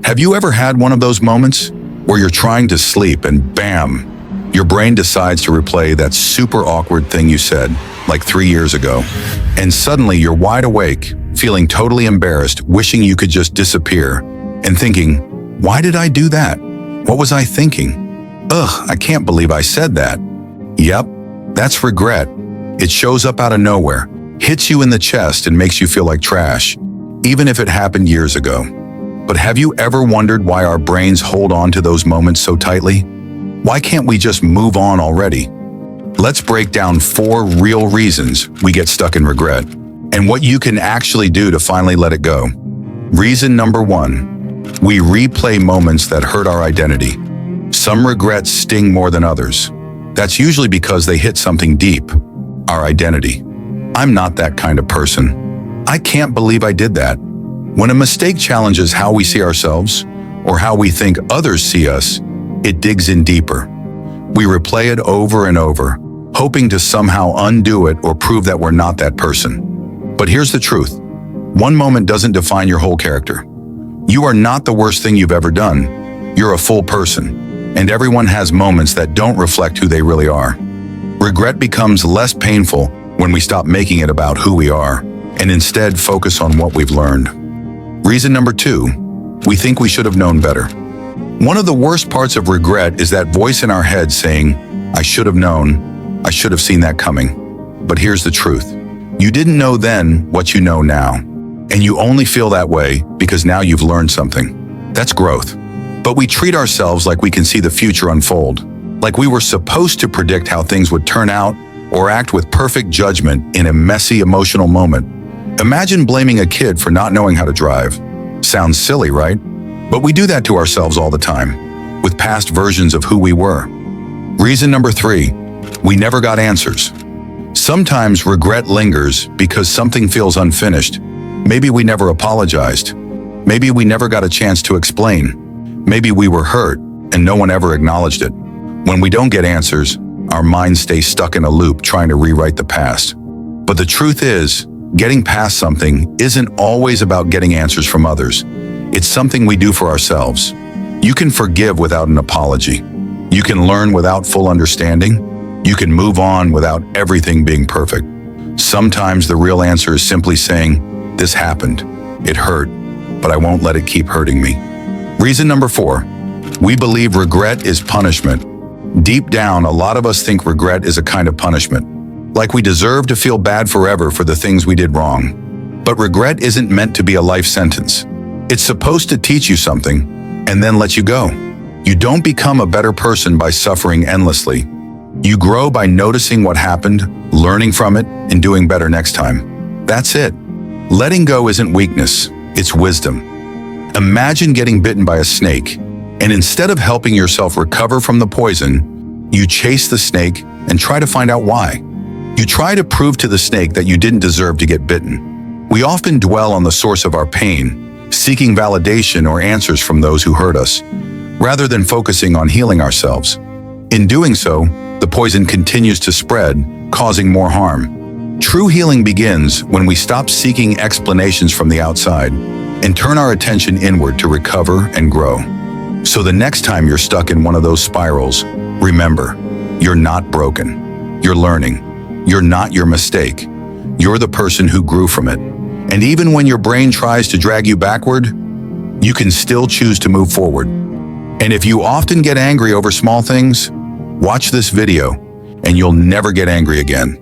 Have you ever had one of those moments where you're trying to sleep and bam, your brain decides to replay that super awkward thing you said like 3 years ago, and suddenly you're wide awake, feeling totally embarrassed, wishing you could just disappear, and thinking, why did I do that? What was I thinking? Ugh, I can't believe I said that. Yep, that's regret. It shows up out of nowhere, hits you in the chest and makes you feel like trash, even if it happened years ago. But have you ever wondered why our brains hold on to those moments so tightly? Why can't we just move on already? Let's break down 4 real reasons we get stuck in regret, and what you can actually do to finally let it go. Reason number 1, we replay moments that hurt our identity. Some regrets sting more than others. That's usually because they hit something deep, our identity. I'm not that kind of person. I can't believe I did that. When a mistake challenges how we see ourselves, or how we think others see us, it digs in deeper. We replay it over and over, hoping to somehow undo it or prove that we're not that person. But here's the truth. One moment doesn't define your whole character. You are not the worst thing you've ever done. You're a full person, and everyone has moments that don't reflect who they really are. Regret becomes less painful when we stop making it about who we are, and instead focus on what we've learned. Reason number 2, we think we should have known better. One of the worst parts of regret is that voice in our head saying, I should have known, I should have seen that coming. But here's the truth. You didn't know then what you know now, and you only feel that way because now you've learned something. That's growth. But we treat ourselves like we can see the future unfold, like we were supposed to predict how things would turn out or act with perfect judgment in a messy emotional moment. Imagine blaming a kid for not knowing how to drive. Sounds silly, right? But we do that to ourselves all the time, with past versions of who we were. Reason number 3, we never got answers. Sometimes regret lingers because something feels unfinished. Maybe we never apologized. Maybe we never got a chance to explain. Maybe we were hurt and no one ever acknowledged it. When we don't get answers, our minds stay stuck in a loop trying to rewrite the past. But the truth is, getting past something isn't always about getting answers from others. It's something we do for ourselves. You can forgive without an apology. You can learn without full understanding. You can move on without everything being perfect. Sometimes the real answer is simply saying, this happened, it hurt, but I won't let it keep hurting me. Reason number 4, we believe regret is punishment. Deep down, a lot of us think regret is a kind of punishment. Like we deserve to feel bad forever for the things we did wrong. But regret isn't meant to be a life sentence. It's supposed to teach you something and then let you go. You don't become a better person by suffering endlessly. You grow by noticing what happened, learning from it, and doing better next time. That's it. Letting go isn't weakness, it's wisdom. Imagine getting bitten by a snake, and instead of helping yourself recover from the poison, you chase the snake and try to find out why. You try to prove to the snake that you didn't deserve to get bitten. We often dwell on the source of our pain, seeking validation or answers from those who hurt us, rather than focusing on healing ourselves. In doing so, the poison continues to spread, causing more harm. True healing begins when we stop seeking explanations from the outside and turn our attention inward to recover and grow. So the next time you're stuck in one of those spirals, remember, you're not broken. You're learning. You're not your mistake. You're the person who grew from it. And even when your brain tries to drag you backward, you can still choose to move forward. And if you often get angry over small things, watch this video and you'll never get angry again.